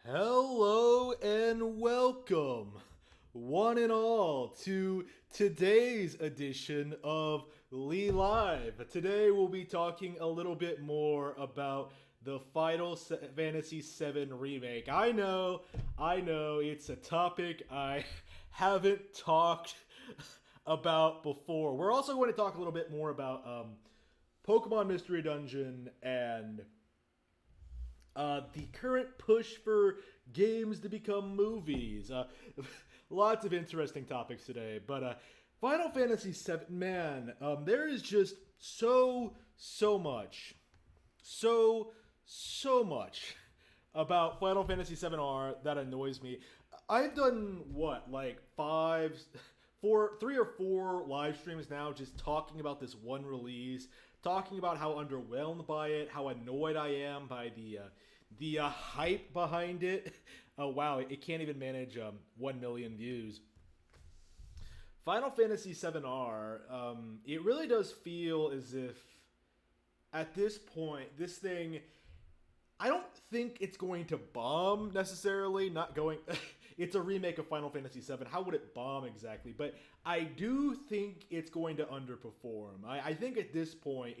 Hello and welcome, one and all, to today's edition of LeeLive. Today we'll be talking a little bit more about the Final Fantasy VII Remake. I know, it's a topic I haven't talked about before. We're also going to talk a little bit more about Pokemon Mystery Dungeon and the current push for games to become movies. Lots of interesting topics today, but Final Fantasy VII, man, there is just so much, so much about Final Fantasy VII R that annoys me. I've done what, like three or four live streams now, just talking about this one release, talking about how underwhelmed by it, how annoyed I am by the hype behind it. Oh wow, it can't even manage 1 million views. Final Fantasy VII R, it really does feel as if at this point, this thing, I don't think it's going to bomb necessarily. Not going. It's a remake of Final Fantasy VII. How would it bomb exactly? But I do think it's going to underperform. I think at this point,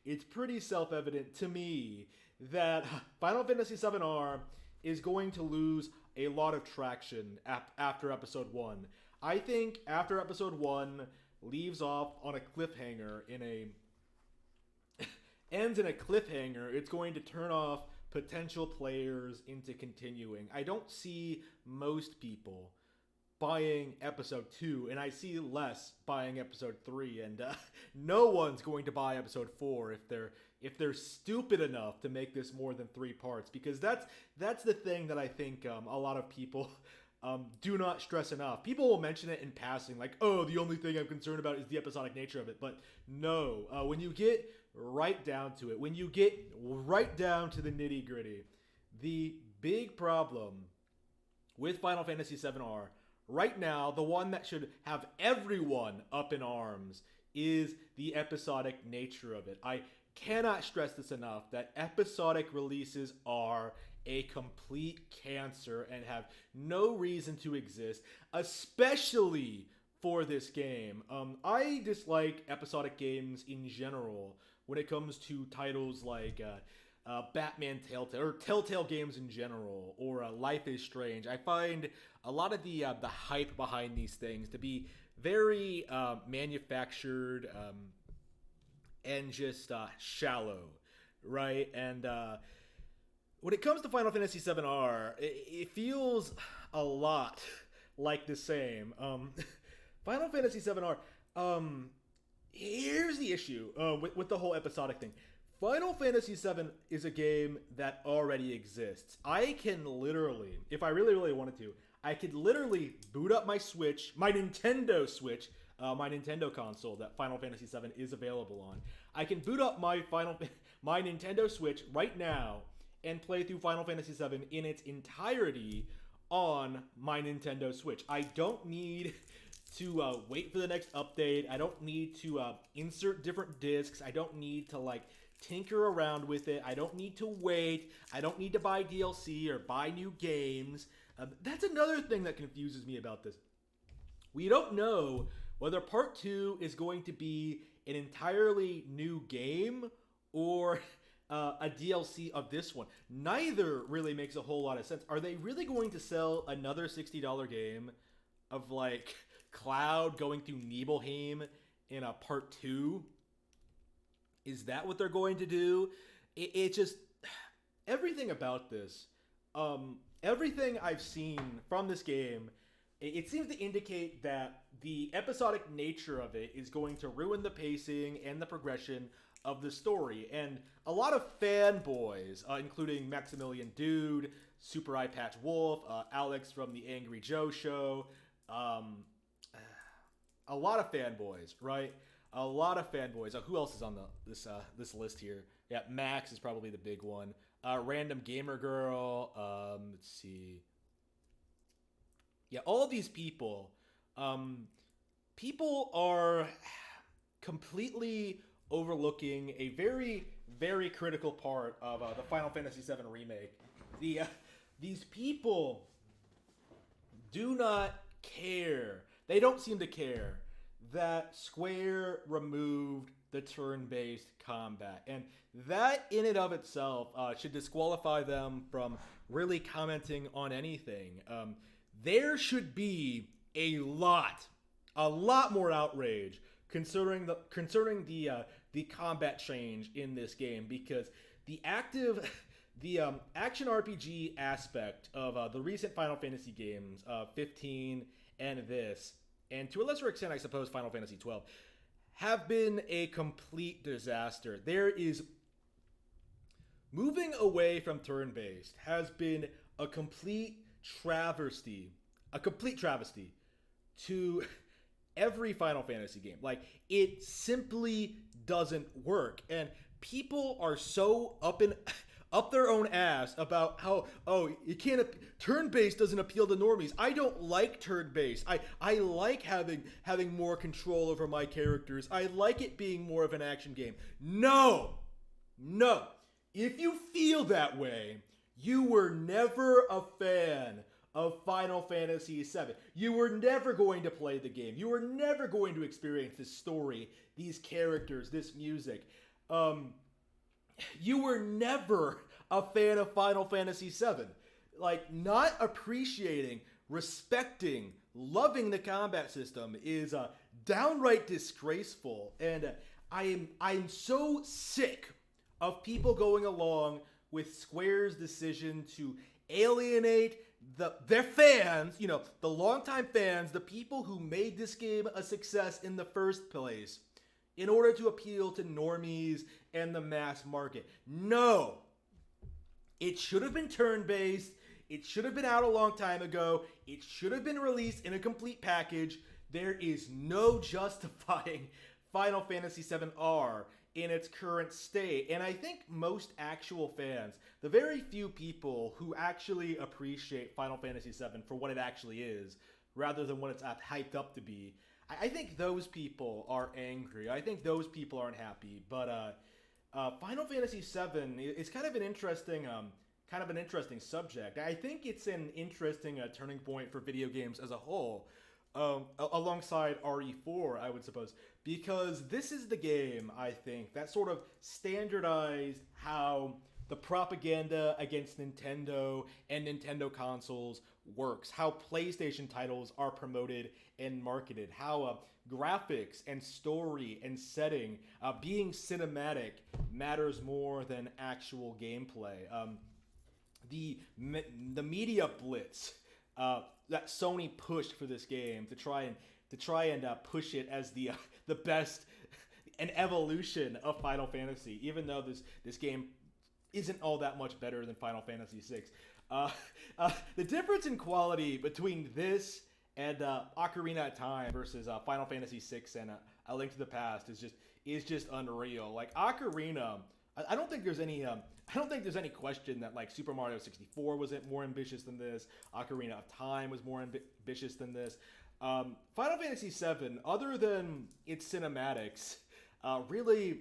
it's pretty self-evident to me that Final Fantasy VII R is going to lose a lot of traction after Episode 1. I think after Episode 1 leaves off on a cliffhanger in a ends in a cliffhanger, it's going to turn off potential players into continuing. I don't see most people buying episode 2, and I see less buying episode 3, and no one's going to buy episode 4 if they're stupid enough to make this more than 3 parts, because that's the thing that I think a lot of people do not stress enough. People will mention it in passing, like, oh, the only thing I'm concerned about is the episodic nature of it. But no, when you get right down to it, when you get right down to the nitty gritty, the big problem with Final Fantasy VII R right now, the one that should have everyone up in arms, is the episodic nature of it. I cannot stress this enough, that episodic releases are a complete cancer and have no reason to exist, especially for this game. I dislike episodic games in general when it comes to titles like Batman Telltale, or Telltale games in general, or Life is Strange. I find a lot of the hype behind these things to be very manufactured and just shallow, right? And when it comes to Final Fantasy VII R, it feels a lot like the same. Final Fantasy VII R. Here's the issue with the whole episodic thing. Final Fantasy VII is a game that already exists. I can literally, if I really wanted to, I could literally boot up my Switch, my Nintendo Switch, my Nintendo console that Final Fantasy VII is available on. I can boot up my Nintendo Switch right now and play through Final Fantasy VII in its entirety on my Nintendo Switch. I don't need to wait for the next update. I don't need to insert different discs. I don't need to like tinker around with it. I don't need to wait. I don't need to buy DLC or buy new games. That's another thing that confuses me about this. We don't know whether Part 2 is going to be an entirely new game or a DLC of this one. Neither really makes a whole lot of sense. Are they really going to sell another $60 game of like Cloud going through Nibelheim in a Part 2? Is that what they're going to do? It just, everything about this, everything I've seen from this game, it seems to indicate that the episodic nature of it is going to ruin the pacing and the progression of the story. And a lot of fanboys, including Maximilian Dude, Super Eye Patch Wolf, Alex from the Angry Joe Show, a lot of fanboys, right? A lot of fanboys. Who else is on this list here? Yeah, Max is probably the big one. Random Gamer Girl. Let's see. Yeah, all these people. People are completely overlooking a very, very critical part of the Final Fantasy VII remake. these people do not care. They don't seem to care that Square removed the turn-based combat, and that in and of itself should disqualify them from really commenting on anything. There should be a lot more outrage concerning the combat change in this game, because the action RPG aspect of the recent Final Fantasy games, 15 and this, and to a lesser extent, I suppose, Final Fantasy 12, have been a complete disaster. There is moving away from turn-based has been a complete travesty, to every Final Fantasy game. Like, it simply doesn't work, and people are so up their own ass about how, oh, you can't, turn-based doesn't appeal to normies. I don't like turn-based. I like having more control over my characters. I like it being more of an action game. No. If you feel that way, you were never a fan of Final Fantasy VII. You were never going to play the game. You were never going to experience this story, these characters, this music. You were never a fan of Final Fantasy VII. Like, not appreciating, respecting, loving the combat system is downright disgraceful. And I'm so sick of people going along with Square's decision to alienate their fans, the longtime fans, the people who made this game a success in the first place, in order to appeal to normies and the mass market. No! It should have been turn-based. It should have been out a long time ago. It should have been released in a complete package. There is no justifying Final Fantasy VII R in its current state. And I think most actual fans, the very few people who actually appreciate Final Fantasy VII for what it actually is, rather than what it's hyped up to be, I think those people are angry. I think those people aren't happy. But Final Fantasy VII is kind of an interesting subject. I think it's an interesting turning point for video games as a whole, alongside RE4, I would suppose, because this is the game, I think, that sort of standardized how the propaganda against Nintendo and Nintendo consoles works, how PlayStation titles are promoted and marketed, how graphics and story and setting, being cinematic, matters more than actual gameplay. The media blitz that Sony pushed for this game to try and push it as the best, an evolution of Final Fantasy, even though this game isn't all that much better than Final Fantasy VI. The difference in quality between this and Ocarina of Time versus Final Fantasy VI and A Link to the Past is just unreal. Like, Ocarina, I don't think there's any question that, like, Super Mario 64 was more ambitious than this. Ocarina of Time was more ambitious than this. Final Fantasy VII, other than its cinematics, really.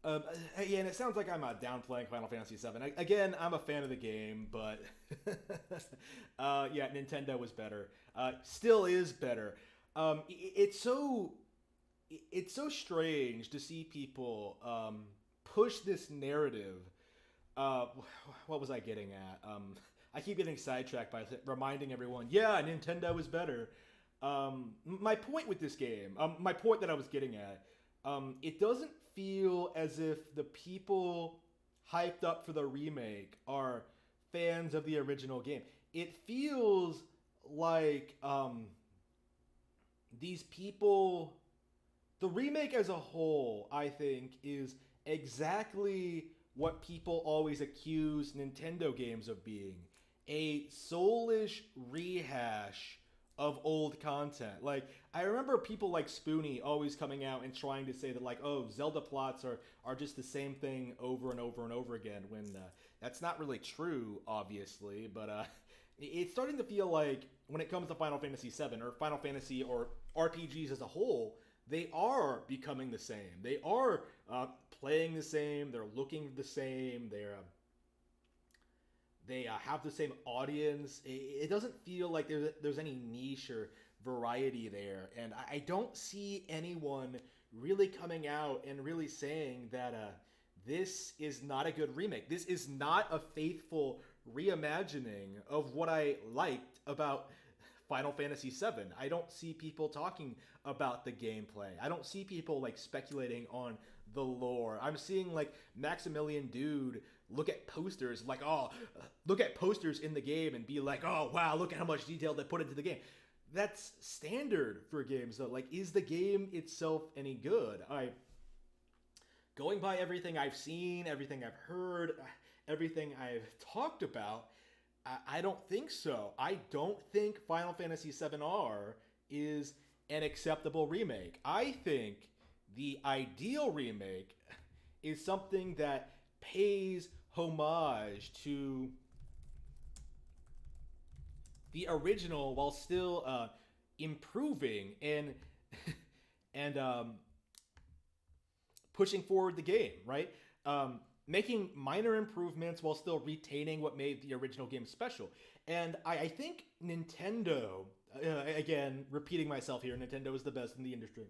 Yeah, and it sounds like I'm downplaying Final Fantasy VII. Again, I'm a fan of the game, but yeah, Nintendo was better. Still is better. It's so strange to see people push this narrative. What was I getting at? I keep getting sidetracked by reminding everyone, yeah, Nintendo is better. My point with this game, my point that I was getting at, it doesn't feel as if the people hyped up for the remake are fans of the original game. It feels like these people, the remake as a whole, I think, is exactly what people always accuse Nintendo games of being. A soulish rehash of old content. Like, I remember people like Spoony always coming out and trying to say that, like, oh, Zelda plots are just the same thing over and over and over again, when that's not really true, obviously, but it's starting to feel like when it comes to Final Fantasy VII, or Final Fantasy, or RPGs as a whole, they are becoming the same. They are playing the same, they're looking the same, they have the same audience. It doesn't feel like there's any niche or variety there, and I don't see anyone really coming out and really saying that this is not a good remake. This is not a faithful reimagining of what I liked about Final Fantasy VII. I don't see people talking about the gameplay. I don't see people like speculating on the lore. I'm seeing like Maximilian Dude look at posters like, oh, look at posters in the game and be like, oh wow, look at how much detail they put into the game. That's standard for games though. Like, is the game itself any good? Going by everything I've seen, everything I've heard, everything I've talked about, I don't think so. I don't think Final Fantasy VII R is an acceptable remake. I think the ideal remake is something that pays homage to the original while still improving and pushing forward the game, right? Making minor improvements while still retaining what made the original game special. And I think Nintendo, again, repeating myself here, Nintendo is the best in the industry.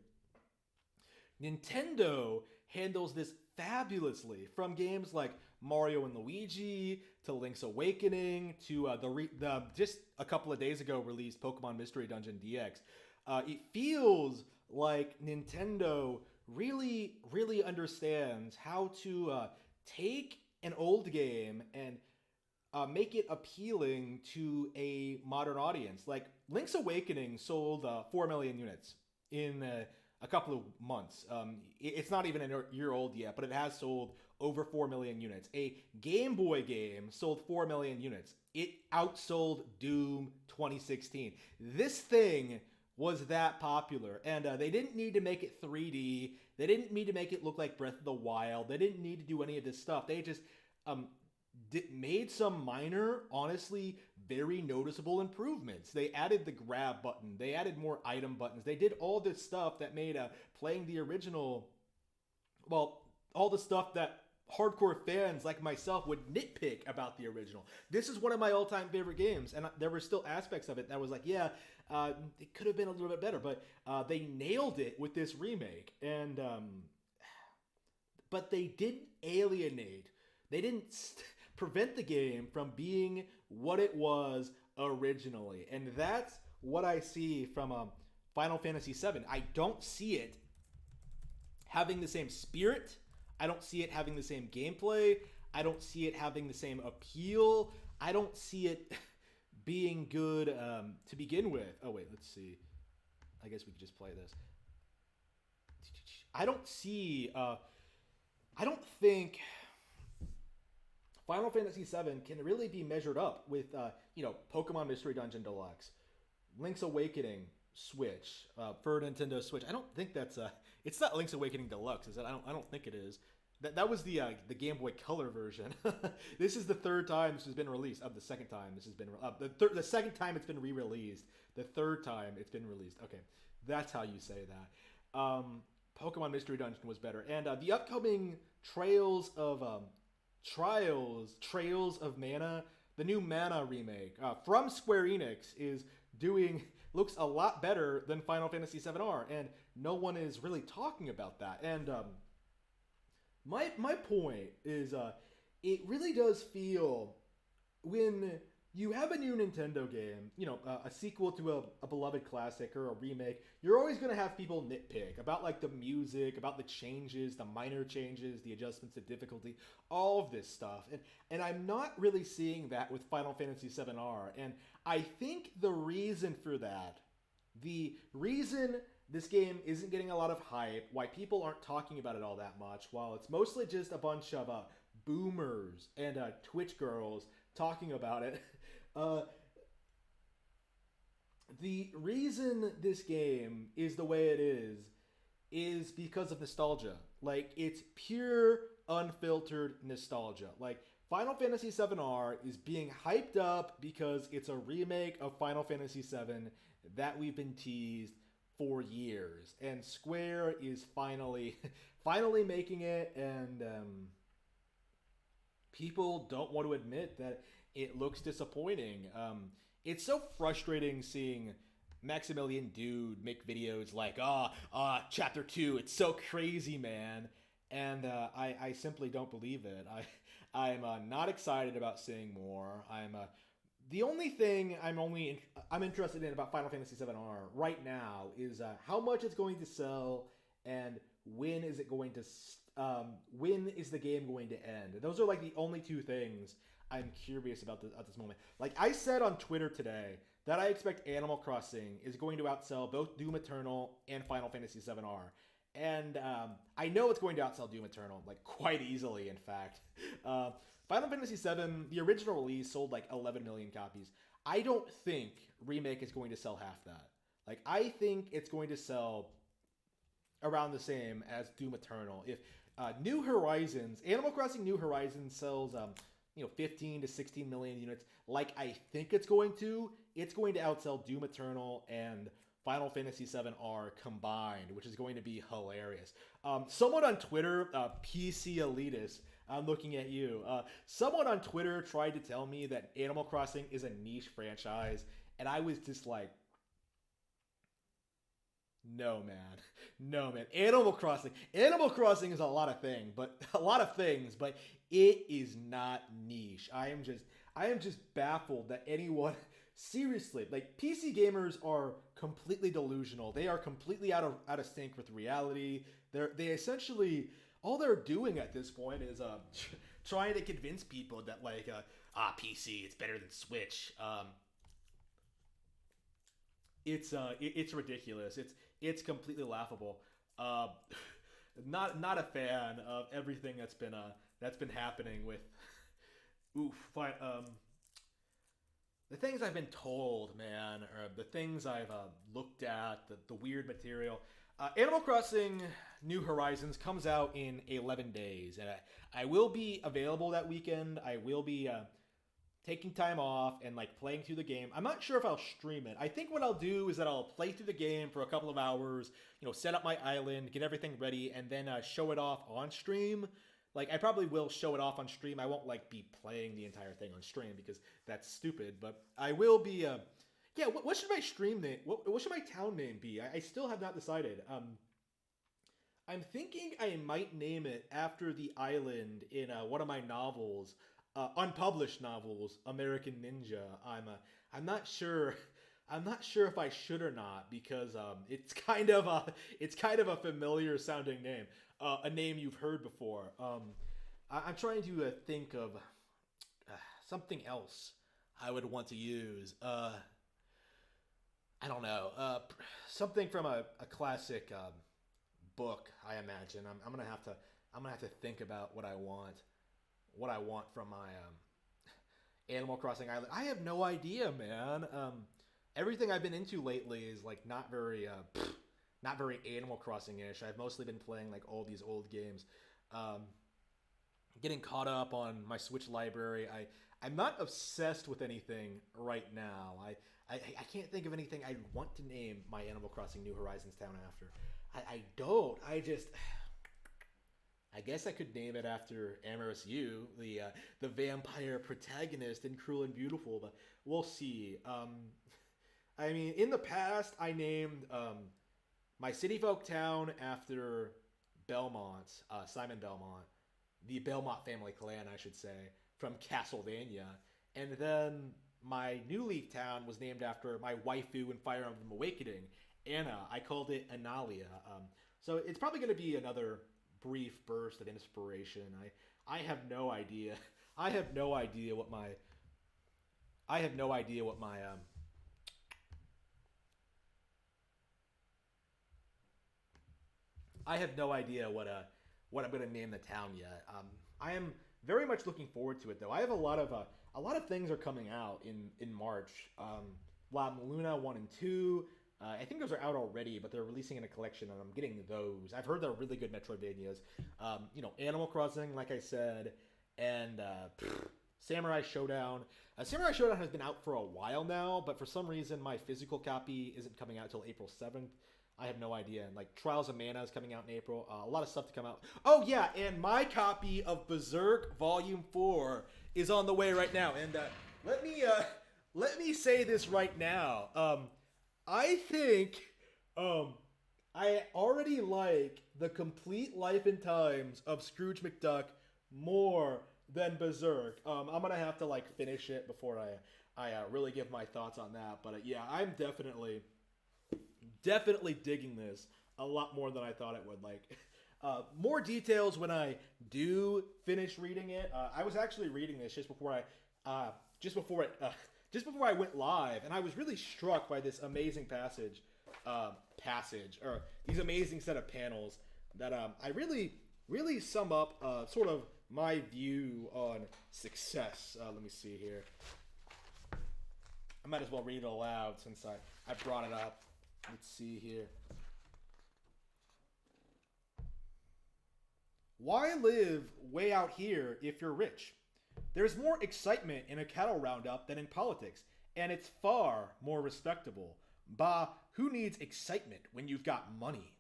Nintendo handles this fabulously, from games like Mario and Luigi to Link's Awakening to the just a couple of days ago released Pokemon Mystery Dungeon DX. It feels like Nintendo really understands how to take an old game and make it appealing to a modern audience. Like Link's Awakening sold 4 million units in a couple of months. It's not even a year old yet, but it has sold over 4 million units. A Game Boy game sold 4 million units. It outsold Doom 2016. This thing was that popular, and they didn't need to make it 3D. They didn't need to make it look like Breath of the Wild. They didn't need to do any of this stuff. They just made some minor, honestly, very noticeable improvements. They added the grab button. They added more item buttons. They did all this stuff that made playing the original, well, all the stuff that hardcore fans like myself would nitpick about the original. This is one of my all-time favorite games, and there were still aspects of it that was like, yeah, it could have been a little bit better, but they nailed it with this remake. And but they didn't alienate. They didn't prevent the game from being what it was originally, and that's what I see from Final Fantasy VII. I don't see it having the same spirit. I don't see it having the same gameplay. I don't see it having the same appeal. I don't see it being good to begin with. Oh wait, let's see. I guess we could just play this. I don't see. I don't think Final Fantasy VII can really be measured up with, Pokemon Mystery Dungeon Deluxe, Link's Awakening Switch for Nintendo Switch. I don't think that's it's not Link's Awakening Deluxe, is it? I don't think it is. That was the Game Boy Color version. This is the third time this has been released. The second time this has been the second time it's been re-released. The third time it's been released. Okay, that's how you say that. Pokemon Mystery Dungeon was better, and the upcoming Trails of Mana, the new Mana remake from Square Enix looks a lot better than Final Fantasy VII R, and no one is really talking about that. And my point is, it really does feel, when you have a new Nintendo game, a sequel to a beloved classic or a remake, you're always going to have people nitpick about like the music, about the changes, the minor changes, the adjustments to difficulty, all of this stuff. And I'm not really seeing that with Final Fantasy VII R. And I think the reason for that, the reason this game isn't getting a lot of hype, why people aren't talking about it all that much, while it's mostly just a bunch of boomers and Twitch girls talking about it, the reason this game is the way it is because of nostalgia. Like, it's pure, unfiltered nostalgia. Like, Final Fantasy VII R is being hyped up because it's a remake of Final Fantasy VII that we've been teased for years, and Square is finally making it, and people don't want to admit that it looks disappointing. It's so frustrating seeing Maximilian Dude make videos like, chapter 2, it's so crazy, man. And I simply don't believe it. I'm not excited about seeing more. The only thing I'm interested in about Final Fantasy VII-R right now is how much it's going to sell and when is it going to when is the game going to end? Those are like the only two things I'm curious about at this moment. Like I said on Twitter today that I expect Animal Crossing is going to outsell both Doom Eternal and Final Fantasy VII-R. And I know it's going to outsell Doom Eternal, like quite easily, in fact. Final Fantasy VII, the original release, sold like 11 million copies. I don't think Remake is going to sell half that. Like, I think it's going to sell around the same as Doom Eternal. If New Horizons, Animal Crossing New Horizons sells, 15 to 16 million units, like I think it's going to outsell Doom Eternal and Final Fantasy VII-R combined, which is going to be hilarious. Someone on Twitter, PC Elitist, I'm looking at you. Someone on Twitter tried to tell me that Animal Crossing is a niche franchise, and I was just like, no, man. No, man. Animal Crossing is a lot of things, but it is not niche. I am just baffled that anyone seriously, like PC gamers are completely delusional. They are completely out of sync with reality. They essentially all they're doing at this point is trying to convince people that like PC it's better than Switch. It's ridiculous. It's completely laughable. Not a fan of everything that's been happening with. Fine. The things I've been told, man, or the things I've looked at, the weird material. Animal Crossing New Horizons comes out in 11 days, and I will be available that weekend. I will be taking time off and like playing through the game. I'm not sure if I'll stream it. I think what I'll do is that I'll play through the game for a couple of hours, set up my island, get everything ready, and then show it off on stream. Like, I probably will show it off on stream. I won't, like, be playing the entire thing on stream because that's stupid. But I will be, what should my stream name, what should my town name be? I still have not decided. I'm thinking I might name it after the island in one of my novels, unpublished novels, American Ninja. I'm not sure. I'm not sure if I should or not because it's kind of a familiar sounding name. A name you've heard before. I'm trying to think of something else I would want to use. I don't know. Something from a classic book. I imagine. I'm gonna have to think about what I want from my Animal Crossing island. I have no idea, man. Everything I've been into lately is like not very Animal Crossing-ish. I've mostly been playing like all these old games. Getting caught up on my Switch library. I'm not obsessed with anything right now. I can't think of anything I want to name my Animal Crossing New Horizons town after. I don't. I guess I could name it after Amorous You, the vampire protagonist in Cruel and Beautiful, but we'll see. I mean, in the past, I named my city folk town after Belmont, Simon Belmont, the Belmont family clan, I should say, from Castlevania. And then my New Leaf town was named after my waifu in Fire Emblem Awakening, Anna. I called it Analia. So it's probably going to be another brief burst of inspiration. I have no idea. I have no idea what my I have no idea what my I'm going to name the town yet. I am very much looking forward to it, though. I have a lot of things are coming out in March. La Luna 1 and 2. I think those are out already, but they're releasing in a collection, and I'm getting those. I've heard they're really good Metroidvanias. Animal Crossing, like I said, and Samurai Showdown. Samurai Showdown has been out for a while now, but for some reason my physical copy isn't coming out till April 7th. I have no idea. And like Trials of Mana is coming out in April. A lot of stuff to come out. Oh yeah, and my copy of Berserk Volume 4 is on the way right now. And let me let me say this right now. I think I already like the complete life and times of Scrooge McDuck more than Berserk. I'm gonna have to like finish it before I really give my thoughts on that. But yeah, I'm definitely digging this a lot more than I thought it would. Like more details when I do finish reading it. I was actually reading this just before I went live, and I was really struck by this amazing passage or these amazing set of panels that I really sum up sort of my view on success. Let me see here. I might as well read it aloud since I brought it up. Let's see here. Why live way out here if you're rich? There's more excitement in a cattle roundup than in politics, and it's far more respectable. Bah, who needs excitement when you've got money?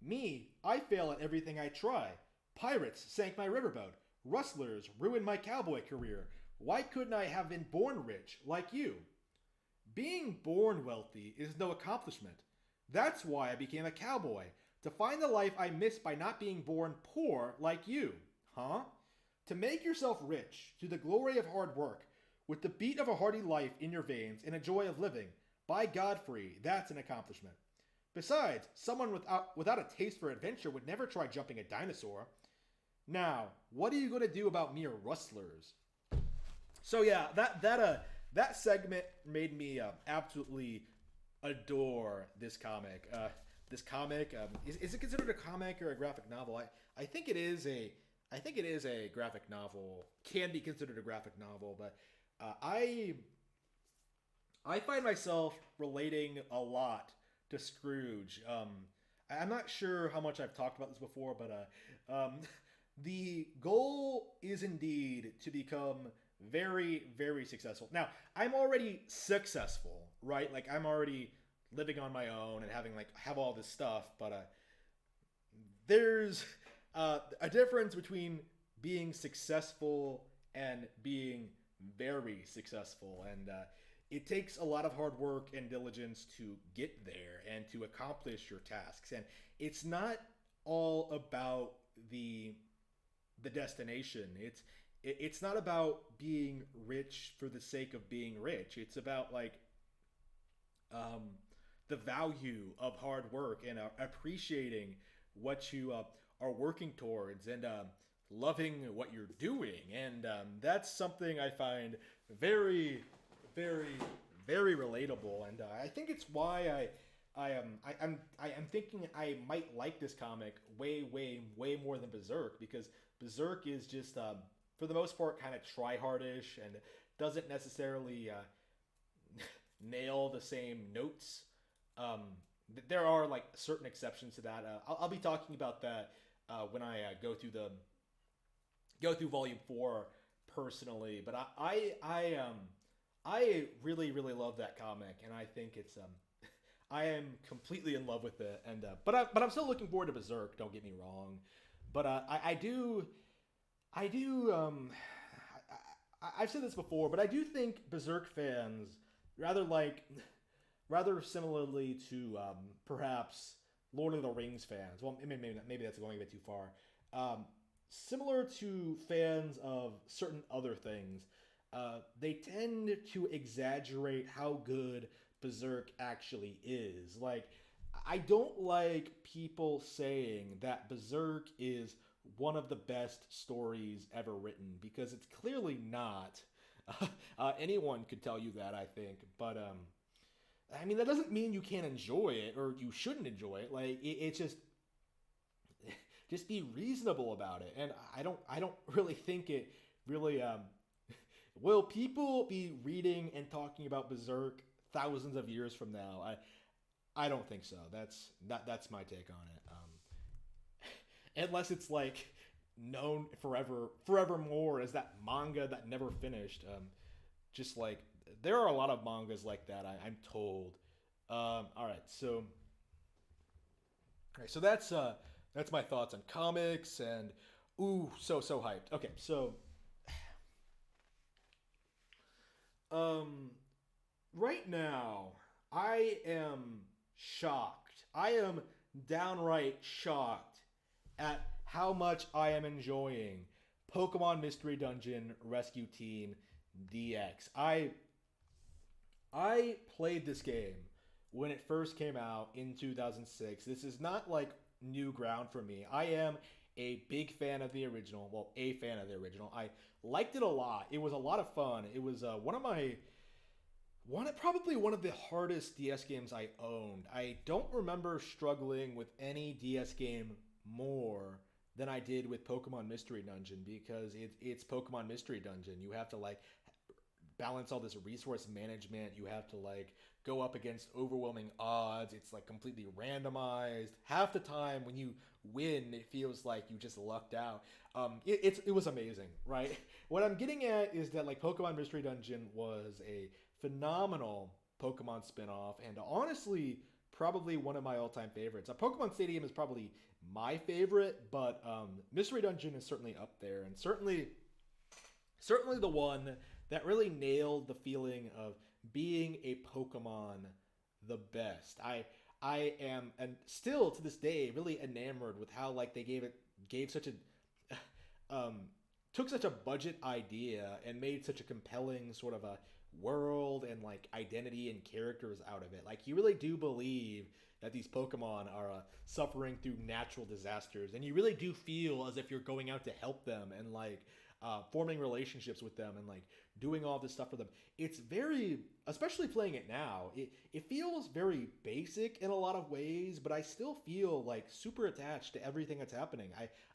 Me, I fail at everything I try. Pirates sank my riverboat. Rustlers ruined my cowboy career. Why couldn't I have been born rich like you? Being born wealthy is no accomplishment. That's why I became a cowboy, to find the life I missed by not being born poor like you. Huh? To make yourself rich through the glory of hard work, with the beat of a hearty life in your veins and a joy of living. By Godfrey, that's an accomplishment. Besides, someone without a taste for adventure would never try jumping a dinosaur. Now, what are you going to do about mere rustlers? So yeah, that segment made me absolutely adore this comic. Is it considered a comic or a graphic novel? I think it is a graphic novel. Can be considered a graphic novel, but I find myself relating a lot to Scrooge. I'm not sure how much I've talked about this before, but the goal is indeed to become very, very successful. Now, I'm already successful, right? Like I'm already living on my own and have all this stuff, but there's a difference between being successful and being very successful, and it takes a lot of hard work and diligence to get there and to accomplish your tasks. And it's not all about the destination. It's not about being rich for the sake of being rich. It's about the value of hard work and appreciating what you are working towards, and loving what you're doing. And that's something I find very, very, very relatable. And I think it's why I'm thinking I might like this comic way, way, way more than Berserk, because Berserk is just for the most part kind of try-hardish and doesn't necessarily nail the same notes. There are like certain exceptions to that. I'll be talking about that when I go through Volume 4 personally. But I really, really love that comic, and I think it's I am completely in love with it. And but I'm still looking forward to Berserk. Don't get me wrong, but I've said this before, but I do think Berserk fans rather similarly to perhaps Lord of the Rings fans. Well, maybe that's going a bit too far. Similar to fans of certain other things, they tend to exaggerate how good Berserk actually is. Like, I don't like people saying that Berserk is one of the best stories ever written, because it's clearly not. Anyone could tell you that, I think. But I mean, that doesn't mean you can't enjoy it or you shouldn't enjoy it. Like it's just be reasonable about it. And I don't really think it really will people be reading and talking about Berserk thousands of years from now? I don't think so. That's my take on it. Unless it's like known forevermore as that manga that never finished. Just like there are a lot of mangas like that, I'm told. All right, so All right, so that's my thoughts on comics and ooh, so hyped. Okay, so um right now I am shocked. I am downright shocked at how much I am enjoying Pokemon Mystery Dungeon Rescue Team DX. I played this game when it first came out in 2006. This is not like new ground for me. I am a big fan of the original. Well, a fan of the original. I liked it a lot. It was a lot of fun. It was probably one of the hardest DS games I owned. I don't remember struggling with any DS game more than I did with Pokemon Mystery Dungeon because it's Pokemon Mystery Dungeon. You have to like balance all this resource management. You have to like go up against overwhelming odds. It's like completely randomized. Half the time when you win, it feels like you just lucked out. It was amazing, right? What I'm getting at is that like Pokemon Mystery Dungeon was a phenomenal Pokemon spinoff, and honestly, probably one of my all-time favorites. Pokemon Stadium is probably my favorite, but Mystery Dungeon is certainly up there, and certainly the one that really nailed the feeling of being a Pokemon the best. I am, and still to this day, really enamored with how like they gave such a took such a budget idea and made such a compelling sort of a world and like identity and characters out of it. Like you really do believe that these Pokemon are suffering through natural disasters, and you really do feel as if you're going out to help them and like forming relationships with them and like doing all this stuff for them. It's very, especially playing it now, it feels very basic in a lot of ways, but I still feel like super attached to everything that's happening.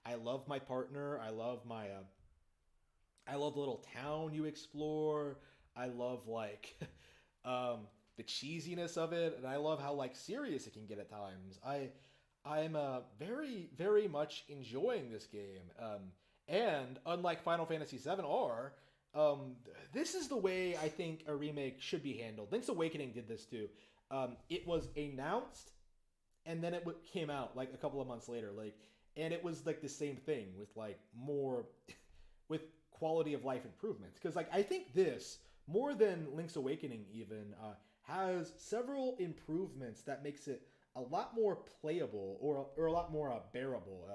I love my partner. I love the little town you explore. I love like the cheesiness of it, and I love how like serious it can get at times. I'm very much enjoying this game. And unlike Final Fantasy VII R, this is the way I think a remake should be handled. Link's Awakening did this too. It was announced, and then it came out like a couple of months later, like, and it was like the same thing with like more, with quality of life improvements. Because like I think this more than Link's Awakening even has several improvements that makes it a lot more playable or a lot more bearable.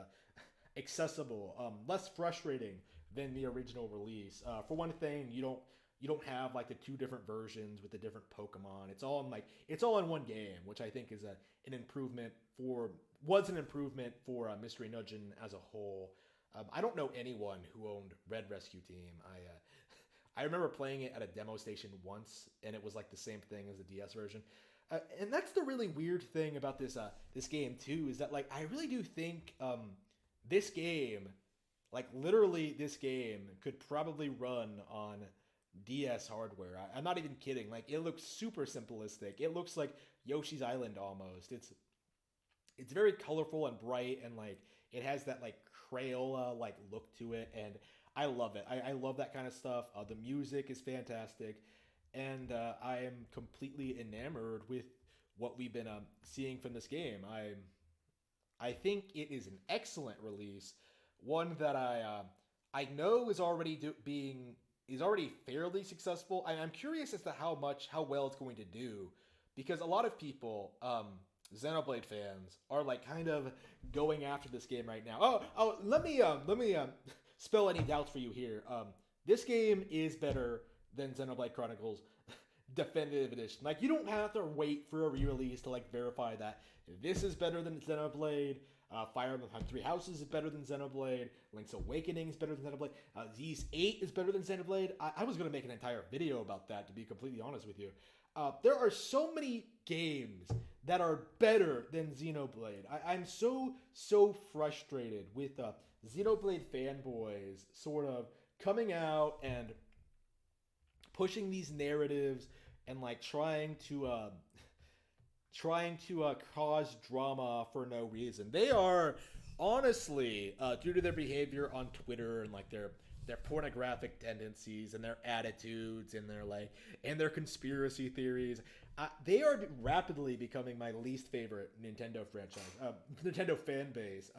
Accessible, less frustrating than the original release. For one thing, you don't have like the two different versions with the different Pokemon. It's all in one game, which I think is an improvement for Mystery Dungeon as a whole. I don't know anyone who owned Red Rescue Team. I remember playing it at a demo station once, and it was like the same thing as the DS version. And that's the really weird thing about this game too, is that like I really do think this game, like literally this game, could probably run on DS hardware. I'm not even kidding. Like it looks super simplistic. It looks like Yoshi's Island almost. It's very colorful and bright, and like it has that like Crayola like look to it, and I love it. I love that kind of stuff. The music is fantastic, and I am completely enamored with what we've been seeing from this game. I think it is an excellent release, one that I know is already is already fairly successful. I'm curious as to how well it's going to do, because a lot of people, Xenoblade fans, are like kind of going after this game right now. Let me spell any doubts for you here. This game is better than Xenoblade Chronicles Definitive Edition. Like you don't have to wait for a re-release to like verify that this is better than Xenoblade. Fire Emblem Three Houses is better than Xenoblade. Link's Awakening is better than Xenoblade. Ys 8 is better than Xenoblade. I was going to make an entire video about that, to be completely honest with you. There are so many games that are better than Xenoblade. I'm so frustrated with Xenoblade fanboys sort of coming out and pushing these narratives and like trying to cause drama for no reason. They are honestly, due to their behavior on Twitter and like their their pornographic tendencies and their attitudes and their conspiracy theories. They are rapidly becoming my least favorite Nintendo franchise, Nintendo fan base.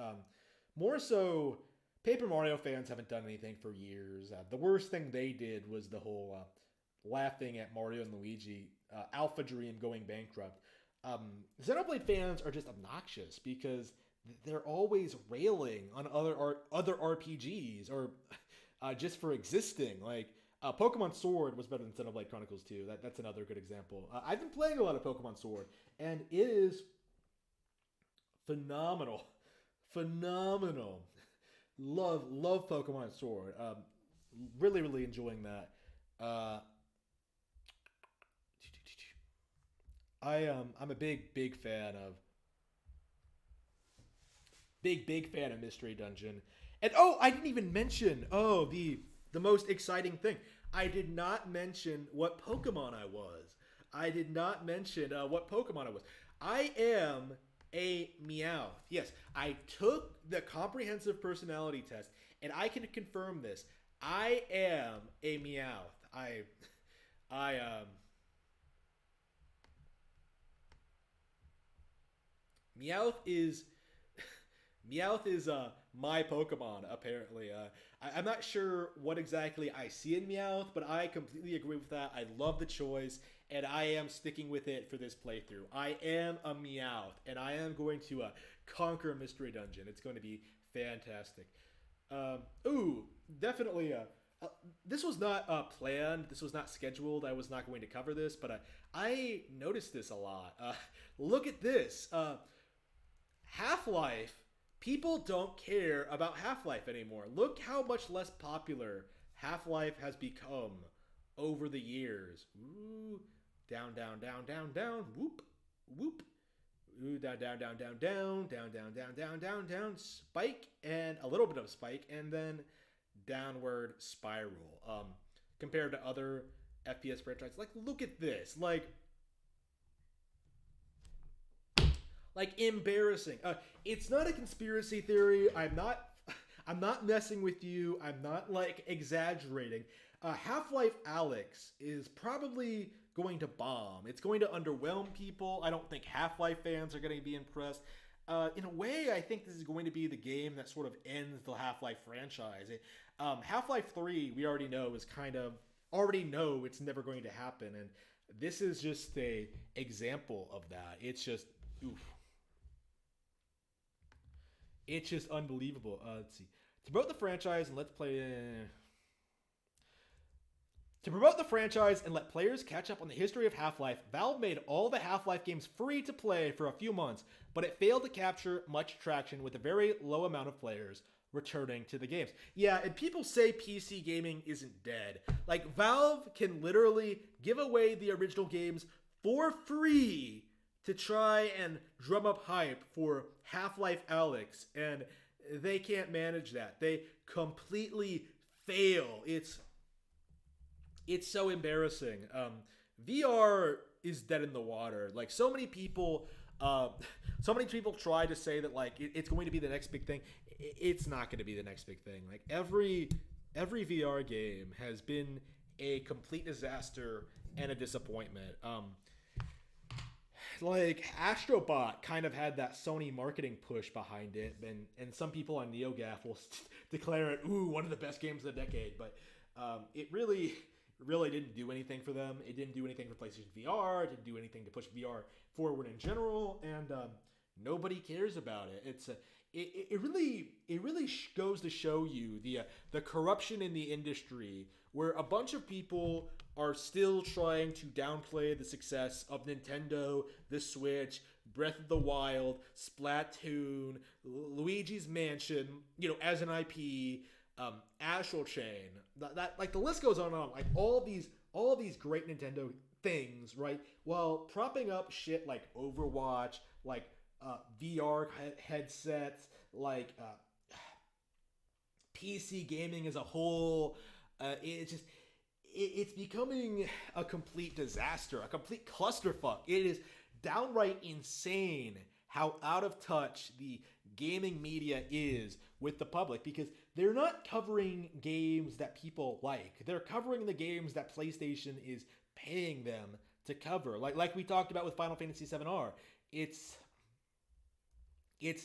More so, Paper Mario fans haven't done anything for years. The worst thing they did was the whole laughing at Mario and Luigi Alpha Dream going bankrupt. Xenoblade fans are just obnoxious because they're always railing on other RPGs or just for existing. Like Pokemon Sword was better than Xenoblade Chronicles 2. That's another good example. I've been playing a lot of Pokemon Sword, and it is phenomenal. Phenomenal. Love Pokemon Sword. Really enjoying that. I'm a big fan of big fan of Mystery Dungeon. And I didn't even mention the most exciting thing. I did not mention what Pokemon I was. I did not mention what Pokemon I was. I am a Meowth. Yes, I took the comprehensive personality test, and I can confirm this. I am a Meowth. Meowth is my Pokemon, apparently. I'm not sure what exactly I see in Meowth, but I completely agree with that. I love the choice, and I am sticking with it for this playthrough. I am a Meowth, and I am going to conquer Mystery Dungeon. It's going to be fantastic. Definitely. This was not planned. This was not scheduled. I was not going to cover this, but I noticed this a lot. Look at this. Half-Life. People don't care about Half-Life anymore. Look how much less popular Half-Life has become over the years. Ooh, down, whoop, whoop. Ooh, down, spike, and a little bit of spike, and then downward spiral. Compared to other FPS franchises, look at this, embarrassing. It's not a conspiracy theory. I'm not messing with you. I'm not exaggerating. Half-Life Alyx is probably going to bomb. It's going to underwhelm people. I don't think Half-Life fans are going to be impressed. In a way, I think this is going to be the game that sort of ends the Half-Life franchise. Half-Life 3, we already know, it's never going to happen, and this is just a example of that. It's just, oof. It's just unbelievable. Let's see. To promote the franchise and let players catch up on the history of Half-Life, Valve made all the Half-Life games free to play for a few months, but it failed to capture much traction with a very low amount of players returning to the games. Yeah, and people say PC gaming isn't dead. Valve can literally give away the original games for free to try and drum up hype for Half-Life Alyx, and they can't manage that. They completely fail. It's so embarrassing. VR is dead in the water. So many people try to say that it's going to be the next big thing. It's not going to be the next big thing. Every VR game has been a complete disaster and a disappointment. Astrobot kind of had that Sony marketing push behind it, and some people on NeoGAF will declare it, one of the best games of the decade, but it really didn't do anything for them. It didn't do anything for PlayStation VR. It didn't do anything to push VR forward in general, and nobody cares about it. It really goes to show you the corruption in the industry, where a bunch of people are still trying to downplay the success of Nintendo, the Switch, Breath of the Wild, Splatoon, Luigi's Mansion, as an IP, Astral Chain. That the list goes on and on. All these great Nintendo things, right? While propping up shit like Overwatch, VR headsets, PC gaming as a whole. It's becoming a complete disaster, a complete clusterfuck. It is downright insane how out of touch the gaming media is with the public, because they're not covering games that people like. They're covering the games that PlayStation is paying them to cover. Like we talked about with Final Fantasy VII-R. It's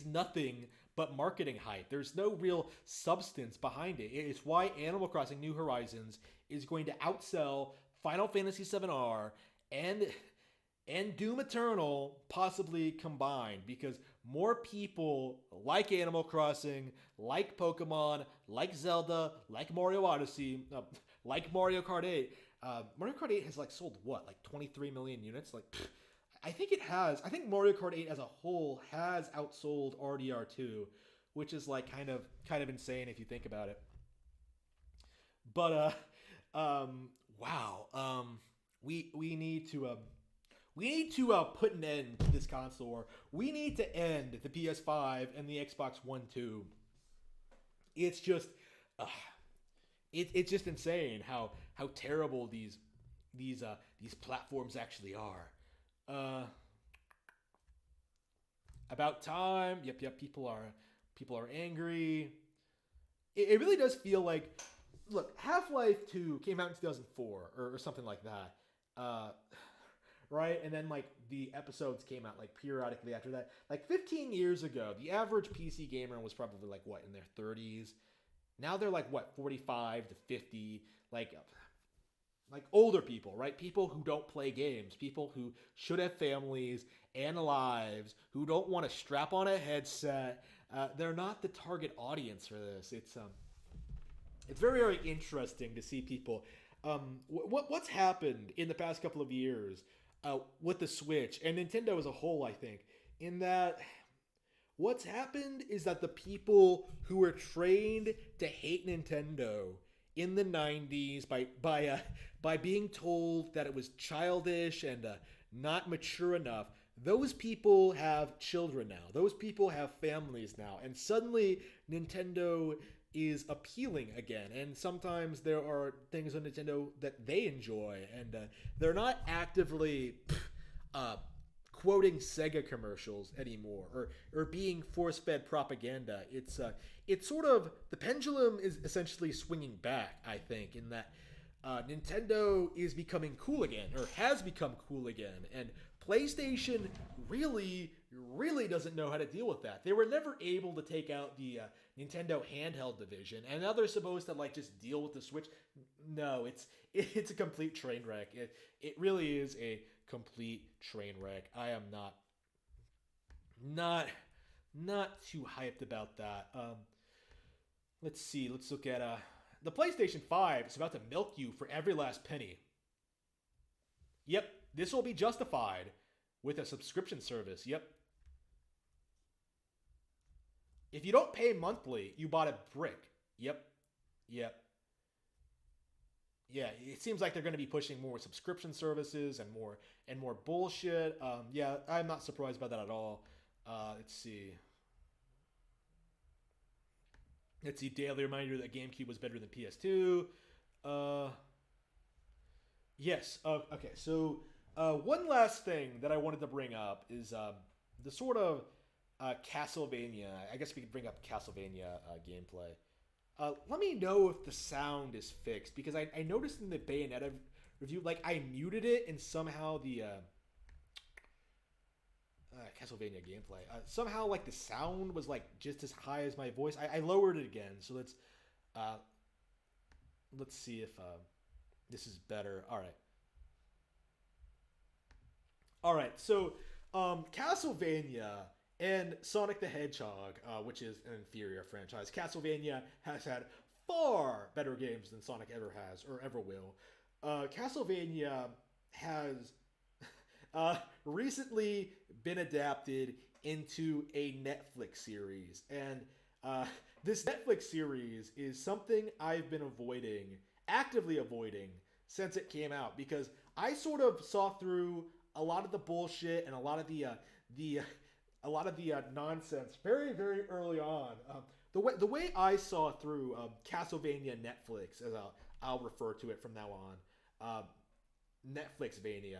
nothing but marketing hype. There's no real substance behind it. It's why Animal Crossing New Horizons is going to outsell Final Fantasy VII-R and Doom Eternal possibly combined, because more people like Animal Crossing, like Pokemon, like Zelda, like Mario Odyssey, like Mario Kart 8. Mario Kart 8 has like sold what, like 23 million units? Like, I think it has. I think Mario Kart 8 as a whole has outsold RDR2, which is like kind of insane if you think about it. But wow. We need to put an end to this console war. We need to end the PS5 and the Xbox One too. It's just, it's just insane how terrible these platforms actually are. About time. Yep. People are angry. It really does feel like, look, Half-Life 2 came out in 2004 or something like that. Right? And then like the episodes came out like periodically after that. Like 15 years ago, the average PC gamer was probably like what, in their 30s. Now they're like what, 45 to 50, like older people, right? People who don't play games, people who should have families and lives, who don't want to strap on a headset. They're not the target audience for this. It's very, very interesting to see people. What's happened in the past couple of years with the Switch and Nintendo as a whole, I think, in that what's happened is that the people who were trained to hate Nintendo in the 90s by being told that it was childish and not mature enough, those people have children now. Those people have families now. And suddenly Nintendo is appealing again. And sometimes there are things on Nintendo that they enjoy. And they're not actively quoting Sega commercials anymore or being force-fed propaganda. It's sort of, the pendulum is essentially swinging back, I think, in that Nintendo is becoming cool again, or has become cool again, and PlayStation really doesn't know how to deal with that. They were never able to take out the Nintendo handheld division, and now they're supposed to like just deal with the Switch. No, it's a complete train wreck. It really is a complete train wreck. I am not too hyped about that. Let's see. Let's look at the PlayStation 5 is about to milk you for every last penny. Yep, this will be justified with a subscription service. Yep. If you don't pay monthly, you bought a brick. Yep. Yeah, it seems like they're going to be pushing more subscription services and more bullshit. Yeah, I'm not surprised by that at all. Let's see. Daily reminder that GameCube was better than PS2. Yes. Okay. So one last thing that I wanted to bring up is the sort of Castlevania. I guess we could bring up Castlevania gameplay. Let me know if the sound is fixed, because I noticed in the Bayonetta review, like I muted it and somehow the Castlevania gameplay, somehow like the sound was like just as high as my voice. I lowered it again, so let's see if this is better. All right. So Castlevania and Sonic the Hedgehog, which is an inferior franchise. Castlevania has had far better games than Sonic ever has or ever will. Castlevania has recently been adapted into a Netflix series. And this Netflix series is something I've been actively avoiding since it came out, because I sort of saw through a lot of the bullshit and a lot of the nonsense very, very early on. The way I saw through Castlevania Netflix, as I'll refer to it from now on, Netflixvania,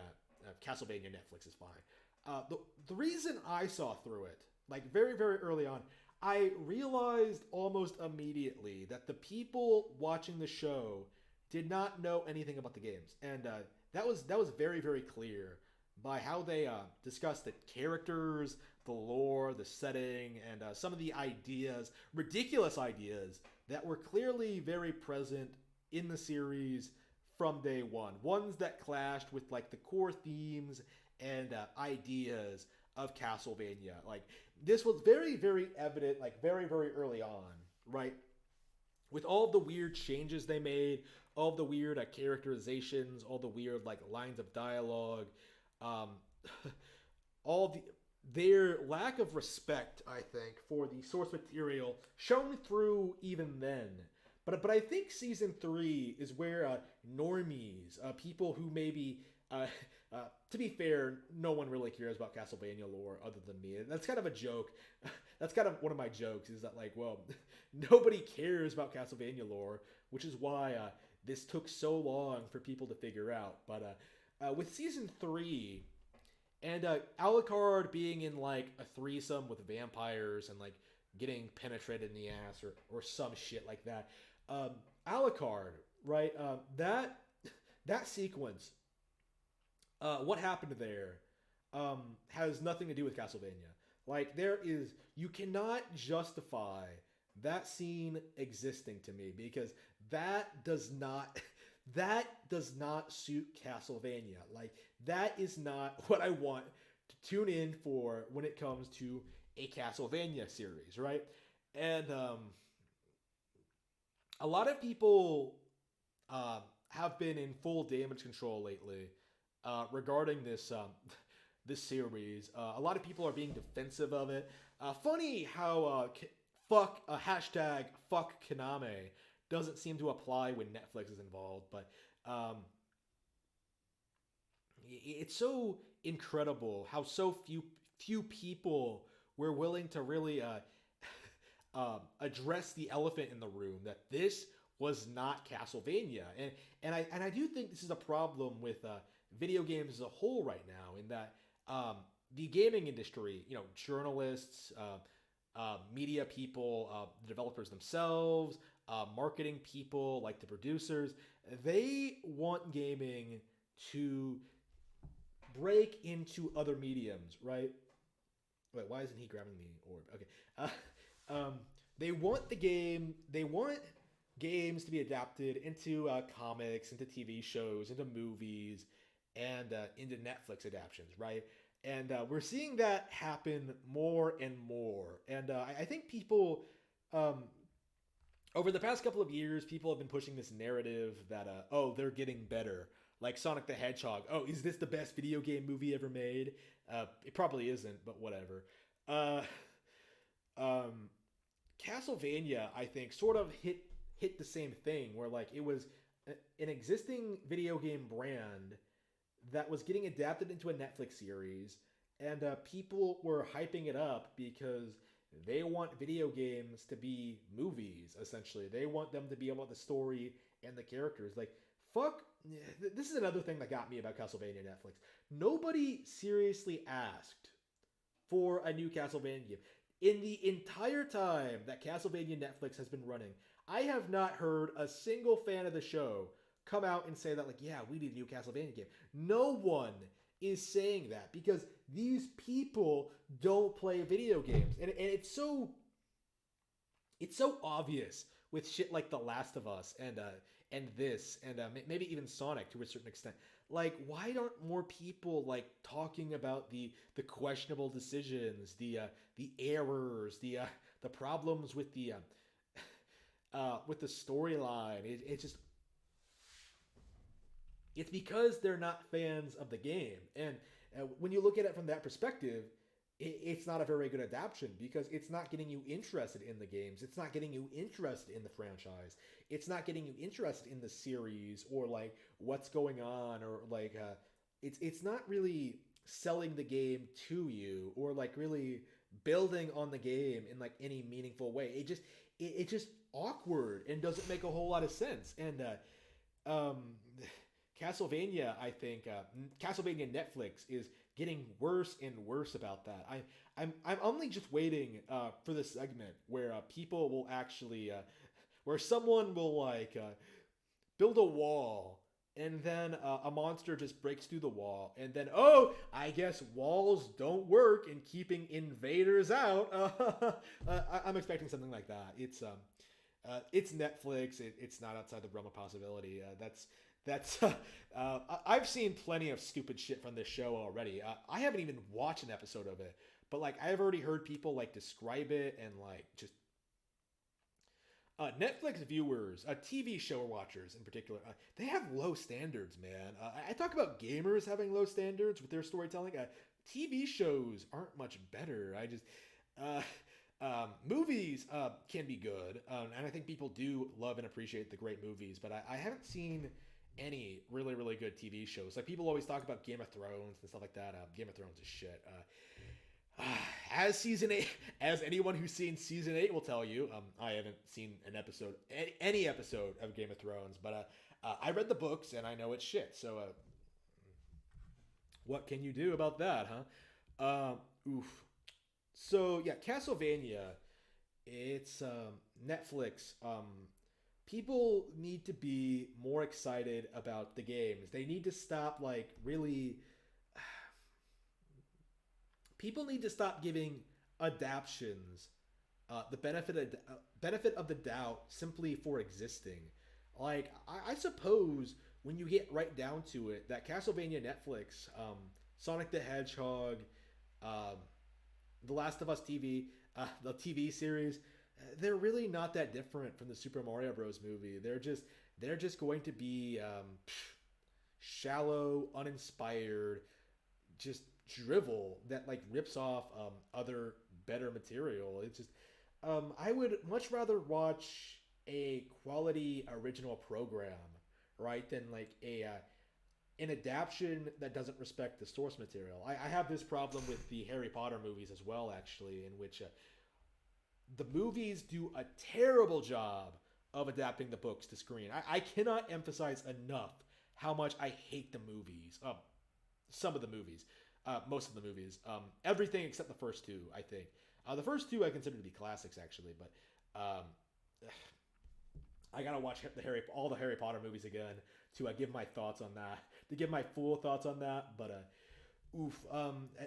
Castlevania Netflix is fine. The reason I saw through it, like very, very early on, I realized almost immediately that the people watching the show did not know anything about the games, and that was very very clear by how they discussed the characters, the lore, the setting, and some of the ideas, ridiculous ideas that were clearly very present in the series from day one. Ones that clashed with like the core themes and ideas of Castlevania. Like this was very very evident, like very very early on, right? With all the weird changes they made, all the weird characterizations, all the weird like lines of dialogue, um, all their lack of respect, I think, for the source material shown through even then. But I think season three is where normies, people who maybe, uh, to be fair, no one really cares about Castlevania lore other than me. That's kind of a joke. That's kind of one of my jokes is that like, well, nobody cares about Castlevania lore, which is why this took so long for people to figure out. But with season three, and Alucard being in like a threesome with vampires and like getting penetrated in the ass or some shit like that. Alucard, right? That sequence, what happened there, has nothing to do with Castlevania. Like you cannot justify that scene existing to me because that does not that does not suit Castlevania. Like that is not what I want to tune in for when it comes to a Castlevania series, right? And a lot of people have been in full damage control lately regarding this series. A lot of people are being defensive of it. Funny how hashtag fuck Konami doesn't seem to apply when Netflix is involved, but it's so incredible how so few people were willing to really address the elephant in the room that this was not Castlevania, and I do think this is a problem with video games as a whole right now. In that the gaming industry, journalists, media people, the developers themselves, marketing people like the producers, they want gaming to break into other mediums, right? Wait, why isn't he grabbing the orb? Okay. They want games to be adapted into comics, into TV shows, into movies, and into Netflix adaptions, right? And we're seeing that happen more and more. And I think people, over the past couple of years, people have been pushing this narrative that, oh, they're getting better. Like Sonic the Hedgehog. Oh, is this the best video game movie ever made? It probably isn't, but whatever. Uh, um, Castlevania, I think, sort of hit the same thing, where like it was an existing video game brand that was getting adapted into a Netflix series, and people were hyping it up because they want video games to be movies. Essentially, they want them to be about the story and the characters. Like, fuck. This is another thing that got me about Castlevania Netflix. Nobody seriously asked for a new Castlevania game. In the entire time that Castlevania Netflix has been running, I have not heard a single fan of the show come out and say that, like, yeah, we need a new Castlevania game. No one is saying that because these people don't play video games. And it's so obvious with shit like The Last of Us and this and maybe even Sonic to a certain extent. Like, why aren't more people like talking about the questionable decisions, the errors, the problems with the storyline? It's just, it's because they're not fans of the game, and when you look at it from that perspective, it's not a very good adaptation because it's not getting you interested in the games. It's not getting you interested in the franchise. It's not getting you interested in the series or like what's going on, or like it's not really selling the game to you or like really building on the game in like any meaningful way. It's just awkward and doesn't make a whole lot of sense. And Castlevania, I think Castlevania Netflix is getting worse and worse about that. I'm only just waiting for the segment where people will actually where someone will like build a wall, and then a monster just breaks through the wall, and then oh, I guess walls don't work in keeping invaders out. I'm expecting something like that. It's Netflix. It's not outside the realm of possibility. That's I've seen plenty of stupid shit from this show already. I haven't even watched an episode of it, but like I've already heard people like describe it and like just Netflix viewers, TV show watchers in particular, they have low standards, man. I talk about gamers having low standards with their storytelling. TV shows aren't much better. Uh, movies can be good, and I think people do love and appreciate the great movies, but I haven't seen any really, really good TV shows. Like people always talk about Game of Thrones and stuff like that. Game of Thrones is shit. As season 8, as anyone who's seen season 8 will tell you, I haven't seen an episode, any episode of Game of Thrones, but I read the books and I know it's shit. So, what can you do about that, huh? Oof. So yeah, Castlevania. It's Netflix. People need to be more excited about the games. They need to stop like really people need to stop giving adaptions the benefit of the doubt simply for existing. Like I suppose when you get right down to it, that Castlevania Netflix, Sonic the Hedgehog, um, The Last of Us TV, the TV series, they're really not that different from the Super Mario Bros. Movie. They're just going to be shallow, uninspired, just drivel that like rips off other better material. It's just I would much rather watch a quality original program, right, than like a an adaptation that doesn't respect the source material. I have this problem with the Harry Potter movies as well, actually, in which the movies do a terrible job of adapting the books to screen. I cannot emphasize enough how much I hate the movies. Some of the movies, most of the movies, everything except the first two. I think the first two I consider to be classics, actually, but I gotta watch all the Harry Potter movies again to give my thoughts on that, to give my full thoughts on that. But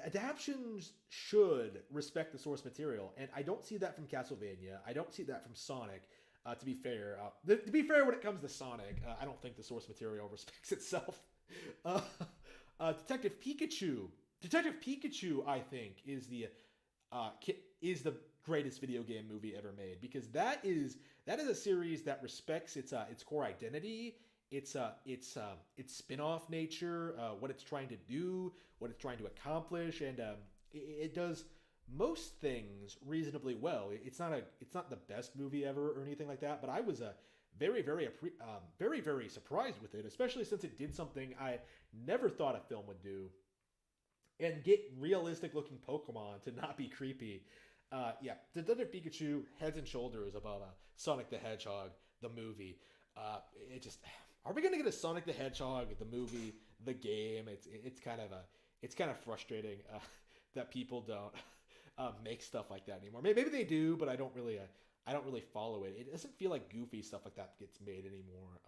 adaptions should respect the source material, and I don't see that from Castlevania. I don't see that from Sonic. To be fair, when it comes to Sonic, I don't think the source material respects itself. Uh, Detective Pikachu. Detective Pikachu, I think, is the greatest video game movie ever made, because that is a series that respects its core identity, its spin-off nature, what it's trying to do, what it's trying to accomplish, and it does most things reasonably well. It's not the best movie ever or anything like that, but I was very very surprised with it, especially since it did something I never thought a film would do, and get realistic looking Pokemon to not be creepy. Yeah, Detective Pikachu heads and shoulders above Sonic the Hedgehog the movie. It just Are we gonna get a Sonic the Hedgehog the movie, the game? It's kind of frustrating that people don't make stuff like that anymore. Maybe they do, but I don't really follow it. It doesn't feel like goofy stuff like that gets made anymore.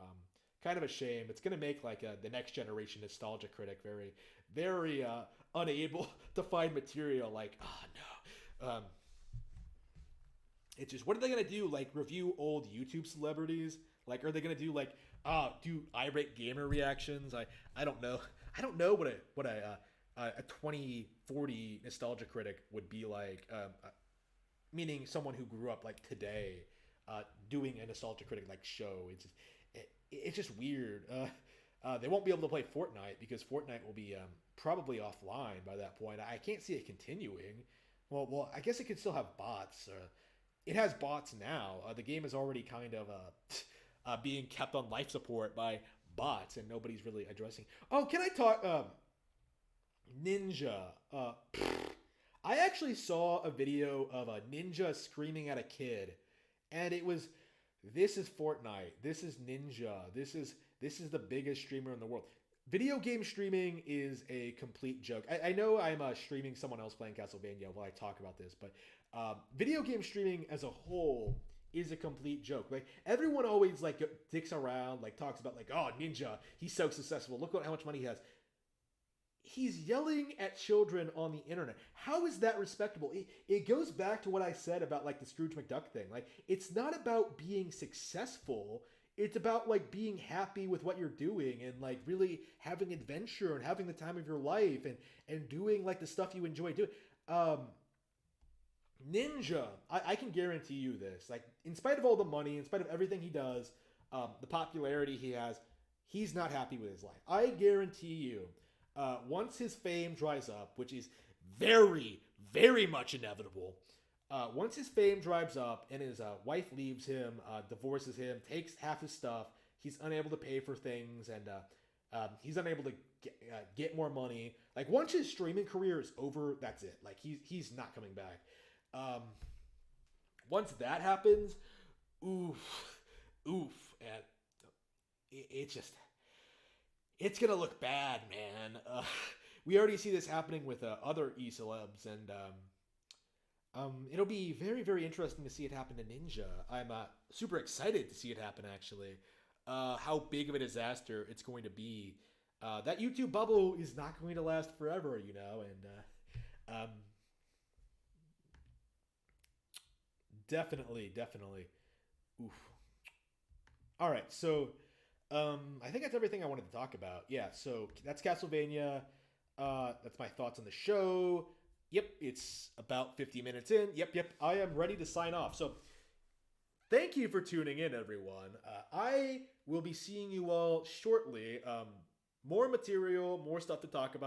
Kind of a shame. It's gonna make like the next generation nostalgia critic very, very unable to find material. Like, oh no. It's just, what are they gonna do? Like review old YouTube celebrities? Like, are they gonna do like do irate gamer reactions? I don't know. I don't know what a 2040 nostalgia critic would be like. Meaning someone who grew up like today, doing a nostalgia critic like show. It's just weird. They won't be able to play Fortnite because Fortnite will be probably offline by that point. I can't see it continuing. Well, I guess it could still have bots. It has bots now. The game is already kind of being kept on life support by bots, and nobody's really addressing. Oh, can I talk Ninja? I actually saw a video of a ninja screaming at a kid, and it was, "This is Fortnite. This is Ninja. This is the biggest streamer in the world." Video game streaming is a complete joke. I know I'm streaming someone else playing Castlevania while I talk about this, but video game streaming as a whole is a complete joke. Like everyone always like dicks around, like talks about like, oh, Ninja, he's so successful. Look how much money he has. He's yelling at children on the internet. How is that respectable? It goes back to what I said about like the Scrooge McDuck thing. Like it's not about being successful. It's about like being happy with what you're doing and like really having adventure and having the time of your life and doing like the stuff you enjoy doing. Um, Ninja, I can guarantee you this. Like in spite of all the money, in spite of everything he does, the popularity he has, he's not happy with his life. I guarantee you once his fame dries up, which is very, very much inevitable, once his fame dries up and his wife leaves him, divorces him, takes half his stuff, he's unable to pay for things, and he's unable to get more money. Like once his streaming career is over, that's it. Like he's not coming back. Um, Once that happens, oof, oof, and it just it's gonna look bad, man. We already see this happening with other e-celebs, and it'll be very, very interesting to see it happen to Ninja. I'm super excited to see it happen, actually. How big of a disaster it's going to be. That YouTube bubble is not going to last forever, you know, and definitely, definitely. Oof. All right, so I think that's everything I wanted to talk about. Yeah, so that's Castlevania. That's my thoughts on the show. Yep, it's about 50 minutes in. Yep. I am ready to sign off. So thank you for tuning in, everyone. I will be seeing you all shortly. More material, more stuff to talk about.